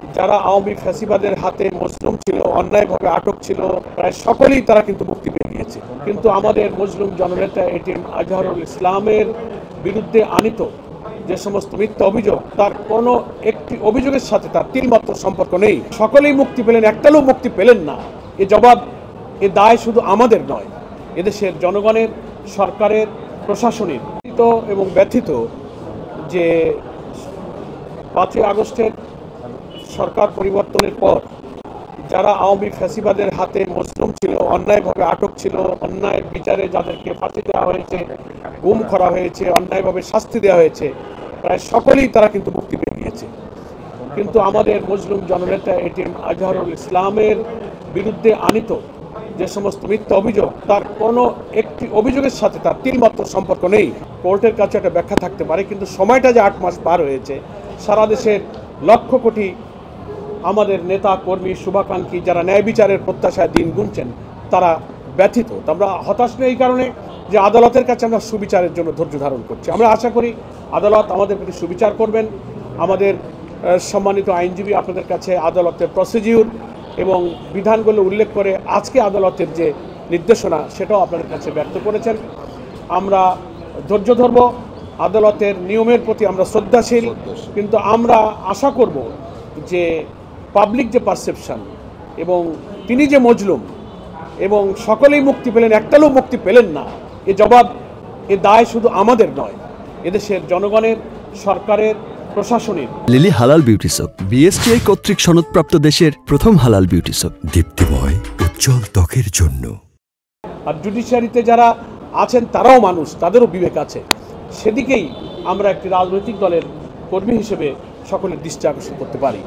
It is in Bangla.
যারা আওয়ামী ফ্যাসিবাদের হাতে মজলুম ছিল, অন্যায়ভাবে আটক ছিল, প্রায় সকলেই তারা কিন্তু মুক্তি পেয়ে গিয়েছে। কিন্তু আমাদের মজলুম জননেতা এটিএম আজহারুল ইসলামের বিরুদ্ধে আনিত যে সমস্ত মিথ্যা অভিযোগ, তার কোনো একটি অভিযোগের সাথে তার তিলমাত্র সম্পর্ক নেই। সকলেই মুক্তি পেলেন, একটা লোক মুক্তি পেলেন না। এ জবাব, এ দায় শুধু আমাদের নয়, এদেশের জনগণের, সরকারের, প্রশাসনের এবং ব্যথিত যে 5ই আগস্টের সরকার পরিবর্তনের পর যারা আওয়ামী ফ্যাসিবাদের হাতে মজলুম ছিল, অন্যায়ভাবে আটক ছিল, অন্যায়ের বিচারে যাদেরকে ফাঁসি দেওয়া হয়েছে, গুম করা হয়েছে, অন্যায়ভাবে শাস্তি দেওয়া হয়েছে, প্রায় সকলেই তারা কিন্তু মুক্তি পেয়ে গিয়েছে। কিন্তু আমাদের মজলুম জননেতা এটিএম আজহারুল ইসলামের বিরুদ্ধে আনিত যে সমস্ত মিথ্যা অভিযোগ, তার কোনো একটি অভিযোগের সাথে তার তিলমাত্র সম্পর্ক নেই। কোর্টের কাছে একটা ব্যাখ্যা থাকতে পারে, কিন্তু সময়টা যে 8 মাস পার হয়েছে, সারা দেশের লক্ষ কোটি আমাদের নেতা কর্মী শুভাকাঙ্ক্ষী যারা ন্যায় বিচারের প্রত্যাশায় দিন গুনছেন, তারা ব্যথিত। আমরা হতাশ নেই এই কারণে যে আদালতের কাছে আমরা সুবিচারের জন্য ধৈর্য ধারণ করছি। আমরা আশা করি আদালত আমাদের প্রতি সুবিচার করবেন। আমাদের সম্মানিত আইনজীবী আপনাদের কাছে আদালতের প্রসিডিউর এবং বিধানগুলো উল্লেখ করে আজকে আদালতের যে নির্দেশনা, সেটাও আপনাদের কাছে ব্যক্ত করেছেন। আমরা ধৈর্য ধরব, আদালতের নিয়মের প্রতি আমরা শ্রদ্ধাশীল, কিন্তু আমরা আশা করব যে পাবলিক যে পারসেপশন এবং তিনি যে মজলুম এবং সকলেই মুক্তি পেলেন, একটা লোক মুক্তি পেলেন না, এ জবাব, এ দায় শুধু আমাদের নয়, এদেশের জনগণের, সরকারের, প্রশাসনের। লিলি হালাল বিউটি সোপ, বিএসটিআই কর্তৃক সনদপ্রাপ্ত দেশের প্রথম হালাল বিউটি সোপ, দীপ্তিময় উজ্জ্বল ত্বকের জন্য। আর জুডিশিয়ারিতে যারা আছেন তারাও মানুষ, তাদেরও বিবেক আছে। সেদিকেই আমরা একটি রাজনৈতিক দলের কর্মী হিসেবে সকলের দৃষ্টি আকর্ষণ করতে পারি।